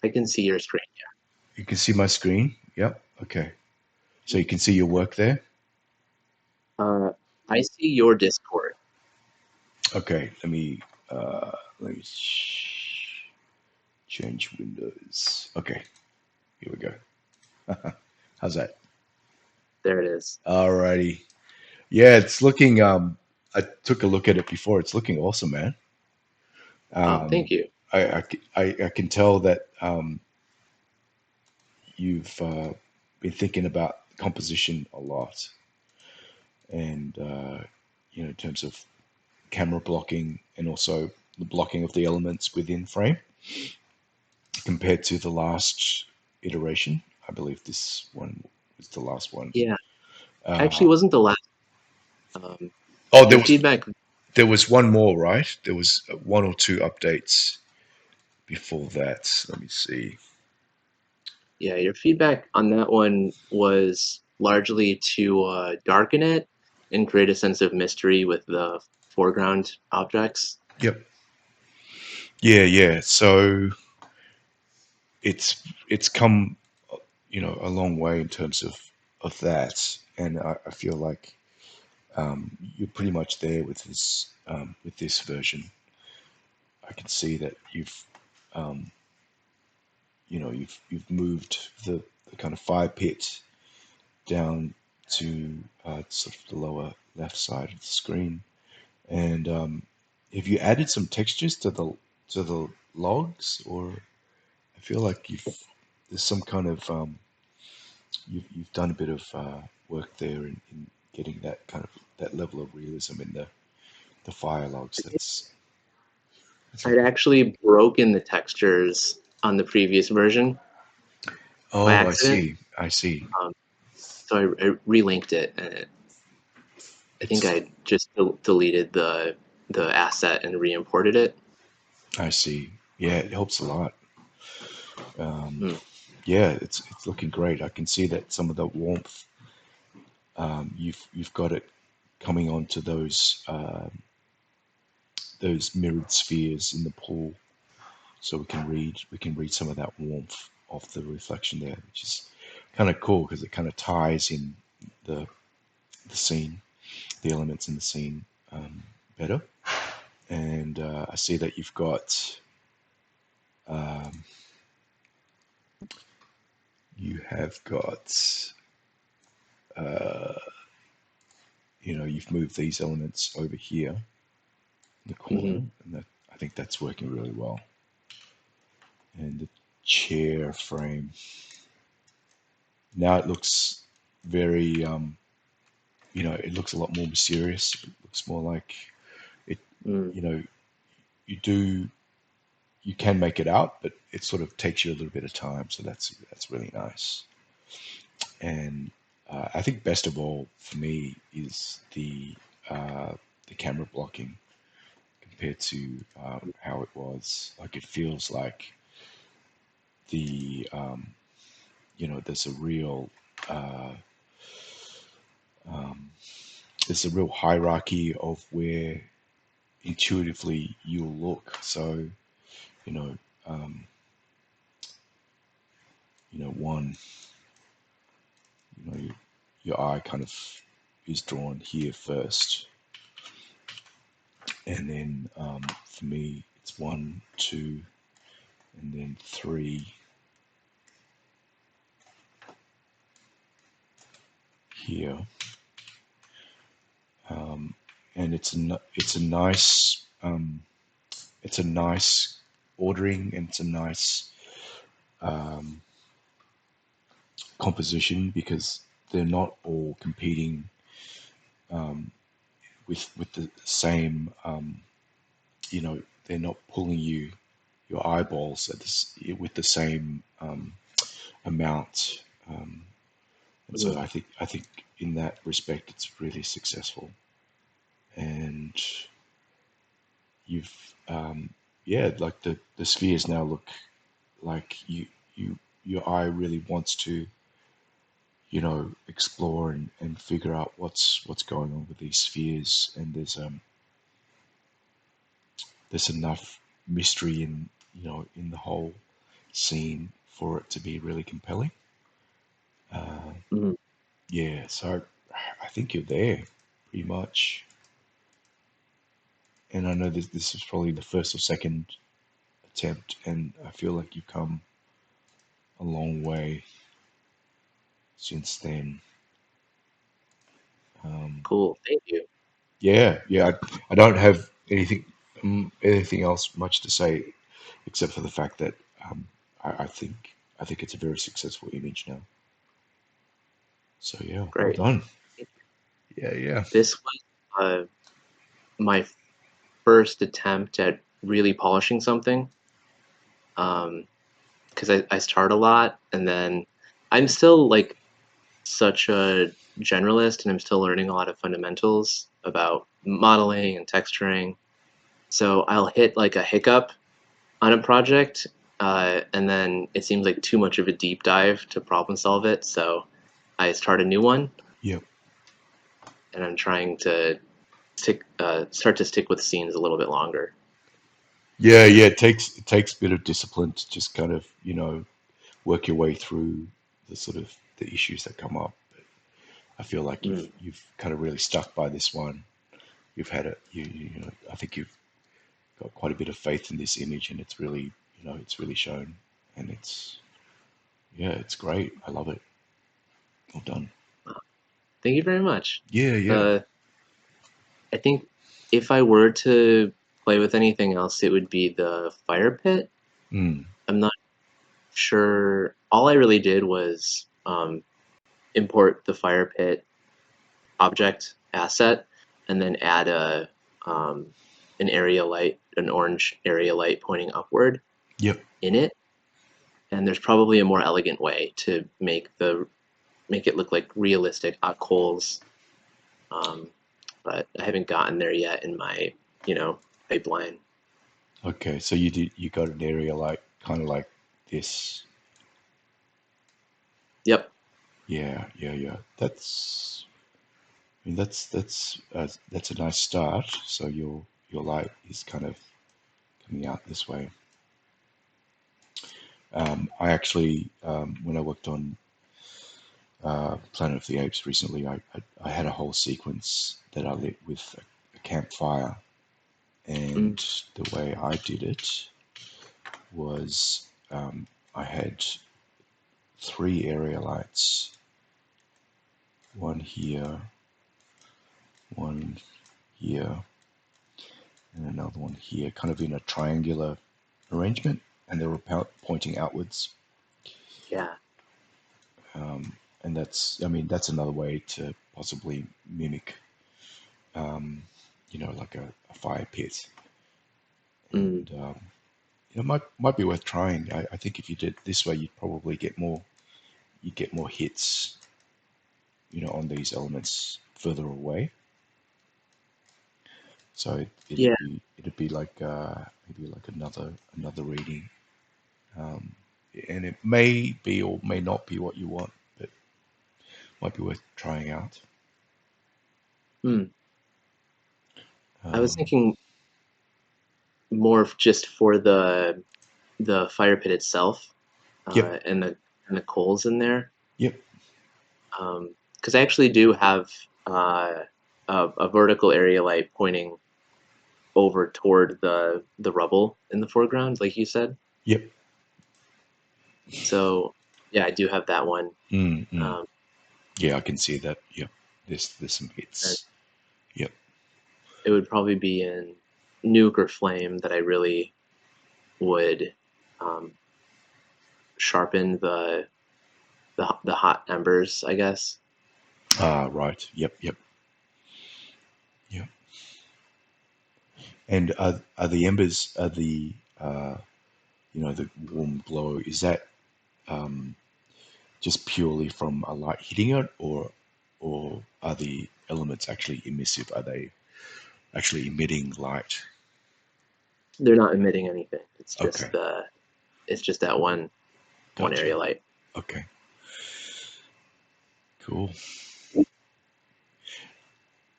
I can see your screen. You can see my screen? Yep. Okay. So you can see your work there? Uh, I see your Discord. Okay, let me change windows. Okay, here we go. How's that? There it is. Alrighty. Yeah, it's looking I took a look at it before. It's looking awesome, man. Oh, thank Um you. I can tell that you've been thinking about composition a lot and in terms of camera blocking and also the blocking of the elements within frame compared to the last iteration. I believe this one was the last one. Yeah, actually, Uh, it wasn't the last. Um, oh, your feedback. there was one more, right? There was one or two updates before that. Let me see. Yeah, your feedback on that one was largely to darken it and create a sense of mystery with the foreground objects. Yep. Yeah, yeah. So it's come a long way in terms of that, and I feel like you're pretty much there with this version. I can see that um, you've moved the kind of fire pit down to sort of the lower left side of the screen, and have you added some textures to the logs, or I feel like there's some kind of you've done a bit of work there in getting that kind of that level of realism in the fire logs. That's I'd looking. actually broken the textures on the previous version by Oh, I accident, see. I see. um, so I relinked it, and I think It's. I just deleted the asset and re-imported it. I see. Yeah, it helps a lot. Um, Hmm. yeah, it's looking great. I can see that some of the warmth you've got it coming onto those mirrored spheres in the pool, so we can read some of that warmth of the reflection there, which is kind of cool because it kind of ties in the the scene, the elements in the scene better. And I see that you've got um, you have got uh, you've moved these elements over here in the corner, Hmm. and that I think that's working really well. And the chair frame now it looks very it looks a lot more mysterious. It looks more like it. Mm. You know, you do you can make it out, but it sort of takes you a little bit of time. So that's really nice. And I think best of all for me is the camera blocking compared to how it was. Like it feels like the there's a real uh, um, there's a real hierarchy of where intuitively you'll look. So you know um, one your eye kind of is drawn here first, and then for me it's one, two, and then three here, um, and it's a nice ordering, and it's a nice um, composition because they're not all competing um, with the same they're not pulling your eyeballs with the same amount. And so Mm. I think in that respect it's really successful. And you've yeah, like the spheres now look like your eye really wants to explore and figure out what's going on with these spheres, and there's enough mystery in in the whole scene for it to be really compelling. Uh, Mhm. yeah, so I think you're there pretty much. And I know this is probably the first or second attempt, and I feel like you've come a long way since then. Um, Cool. Thank you. yeah, yeah. I don't have anything else much to say except for the fact that I think it's a very successful image now. So yeah, well Great. done. Thank you. Yeah, yeah. This was my first attempt at really polishing something. Um, because I start a lot, and then I'm still like such a generalist, and I'm still learning a lot of fundamentals about modeling and texturing. So I'll hit like a hiccup on a project, and then it seems like too much of a deep dive to problem solve it. So I start a new one, Yep. and I'm trying to start to stick with scenes a little bit longer. Yeah, yeah. It takes a bit of discipline to just kind of, work your way through the sort of the issues that come up. But I feel like you've Mm, you've kind of really stuck by this one. You've had it. I think you've got quite a bit of faith in this image, and it's really, it's really shown, and yeah, it's great. I love it. Well done. thank you very much. Yeah, yeah. The I think if I were to play with anything else, it would be the fire pit. Mm. I'm not sure. All I really did was import the fire pit object asset and then add um, an area light, an orange area light pointing upward Yep. in it. And there's probably a more elegant way to make it look like realistic hot coals. Um, but I haven't gotten there yet in my pipeline. Okay, so you got an area like kind of like this. Yep. Yeah, yeah, yeah. I mean, that's a nice start. So your light is kind of coming out this way. I actually, when I worked on Planet of the Apes recently, I had a whole sequence that I lit with a campfire, and Mm, the way I did it was I had three area lights, one here, one here, and another one here, kind of in a triangular arrangement, and they were pointing outwards. yeah. And I mean, that's another way to possibly mimic, um, like a fire pit. Mm, And might be worth trying. I think if you did this way, you'd probably get more hits, on these elements further away. So yeah. it'd be like maybe like another reading, um, and it may be or may not be what you want, but might be worth trying out. Mm. I was Um, thinking more of just for the fire pit itself, yep, and the coals in there. yep, Because I actually do have uh, a vertical area light pointing over toward the rubble in the foreground, like you said. yep. So yeah, I do have that one. Mm, mm. Um, Yeah, I can see that. Yep, there's some and hits. Yep. it would probably be in nuke or flame that I really would um, sharpen the hot embers, I guess. Ah, right. Yep, yep, yep. And are the embers are the warm glow? Is that um, just purely from a light hitting it, or are the elements actually emissive? Are they actually emitting light? They're not emitting anything. Okay, It's just that one gotcha. area light. Okay, cool.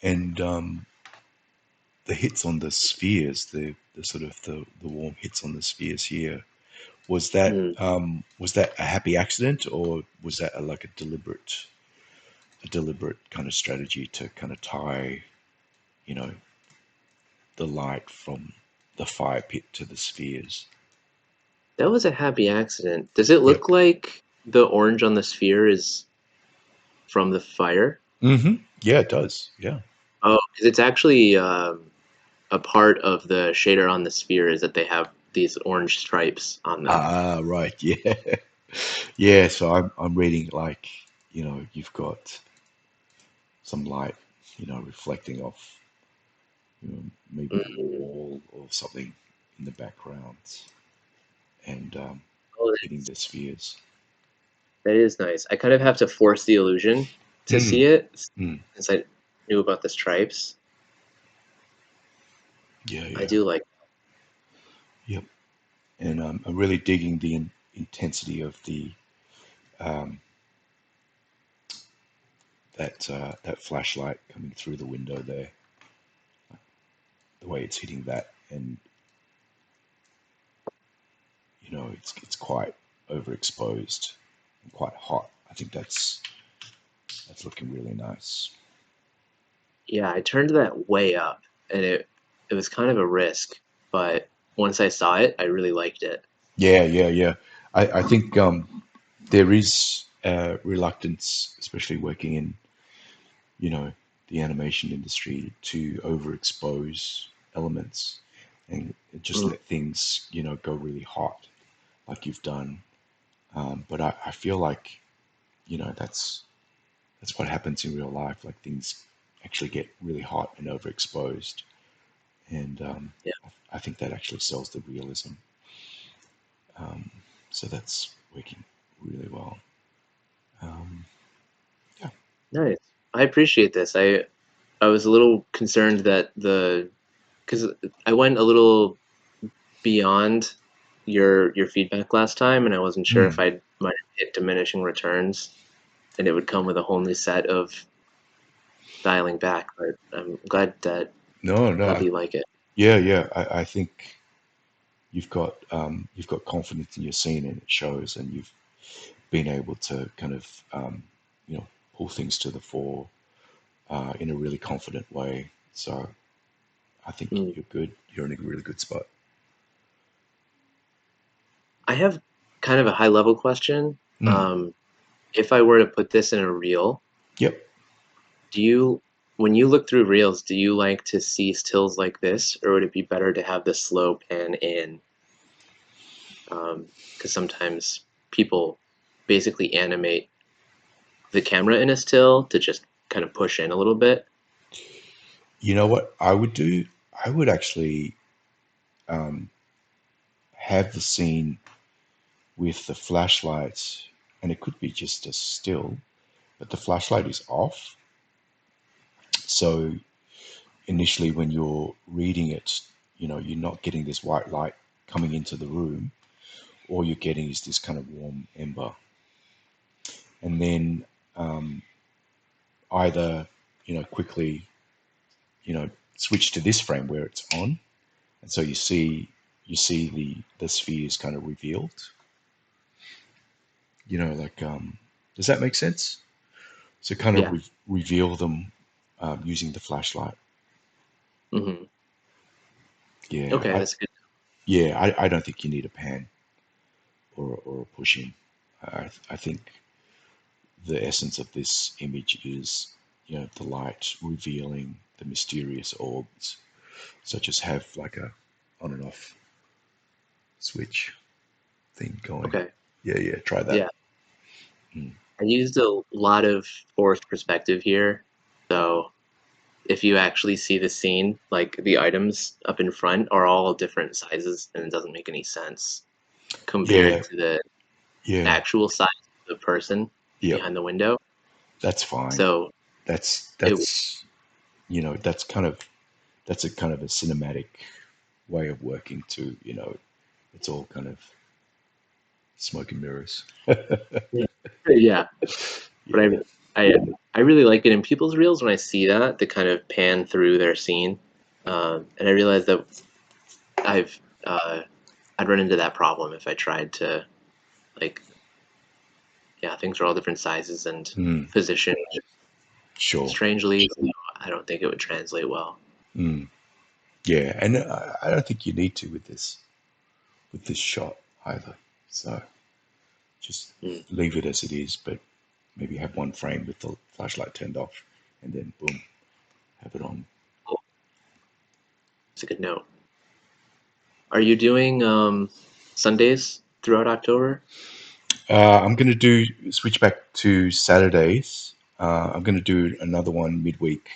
And the hits on the spheres, the sort of the warm hits on the spheres here. Mm. was that a happy accident, or was that like a deliberate kind of strategy to kind of tie, you know, the light from the fire pit to the spheres? That was a happy accident. Does it Yep. look like the orange on the sphere is from the fire? Yeah, it does. Yeah. Oh, 'cause it's actually a part of the shader on the sphere is that they have these orange stripes on them. Ah, right. Yeah. Yeah. So I'm reading like, you've got some light, reflecting off, maybe the Mm. wall or something in the background, and Oh, hitting the spheres. that is nice. I kind of have to force the illusion to Mm, see it mm. since I knew about the stripes. Yeah, I yeah. do like. Yep. And I'm really digging the intensity of the um, that flashlight coming through the window there, the way it's hitting that, and it's quite overexposed and quite hot. I think that's looking really nice. Yeah, I turned that way up, and it was kind of a risk, but once I saw it, I really liked it. Yeah, yeah, yeah. I think there is reluctance, especially working in the animation industry, to overexpose elements and just Mm, let things go really hot, like you've done. But I feel like that's what happens in real life. Like things actually get really hot and overexposed, and yeah, I think that actually sells the realism. Um, so that's working really well. Um, yeah. nice. I appreciate this. I was a little concerned that because I went a little beyond your feedback last time, and I wasn't sure if Mm. I might have hit diminishing returns, and it would come with a whole new set of dialing back. But I'm glad No, no. that you like it. Yeah, yeah. I think you've got confidence in your scene, and it shows, and you've been able to kind of pull things to the fore in a really confident way. So I think Mm. you're good. You're in a really good spot. I have kind of a high level question. Mm. Um, if I were to put this in a reel, Yep. do you, when you look through reels, do you like to see stills like this, or would it be better to have the slow pan in? Because sometimes people basically animate the camera in a still to just kind of push in a little bit. You know what I would do? I would actually um, have the scene with the flashlight, and it could be just a still, but the flashlight is off. So initially, when you're reading it, you're not getting this white light coming into the room. All you're getting is this kind of warm ember. And then um, either, quickly, switch to this frame where it's on. And so you see the spheres kind of revealed. Like does that make sense? So kind of Yeah. reveal them using the flashlight. Hmm. Yeah, Okay, I that's good. yeah, I don't think you need a pan or a push in. I think the essence of this image is, the light revealing the mysterious orbs. So just have like a on and off switch thing going. Okay. Yeah, yeah, try that. Yeah. Mm. I used a lot of forced perspective here. So if you actually see the scene, like the items up in front are all different sizes and it doesn't make any sense compared Yeah, to the yeah, actual size of the person yep. behind the window. That's fine. So That's it, that's that's a kind of a cinematic way of working too. It's all kind of smoke and mirrors. yeah, yeah. But Yeah. I I really like it in people's reels when I see that to kind of pan through their scene, and I realize that I've uh, I'd run into that problem if I tried to like yeah, things are all different sizes and Mm, positioned sure. strangely, so I don't think it would translate well. Mm, yeah, and I don't think you need to with this shot either. So just Mm. leave it as it is, but maybe have one frame with the flashlight turned off, and then boom, have it on. Cool. That's a good note. Are you doing Sundays throughout October? I'm going to do switch back to Saturdays. I'm going to do another one midweek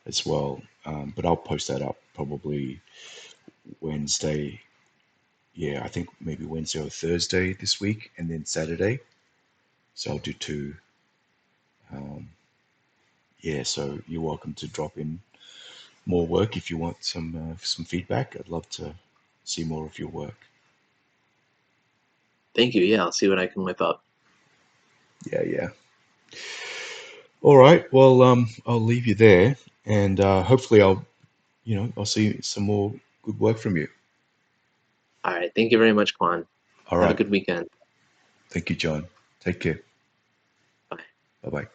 as well, but I'll post that up probably Wednesday. Yeah, I think maybe Wednesday or Thursday this week, and then Saturday. So I'll do two. Um, yeah, so you're welcome to drop in more work if you want some feedback. I'd love to see more of your work. Thank you. Yeah, I'll see what I can whip up. Yeah, yeah. All right. Well, I'll leave you there, and hopefully I'll see some more good work from you. All right. Thank you very much, Quan. All Have a right. good weekend. Thank you, John. Take care. Bye. Bye bye.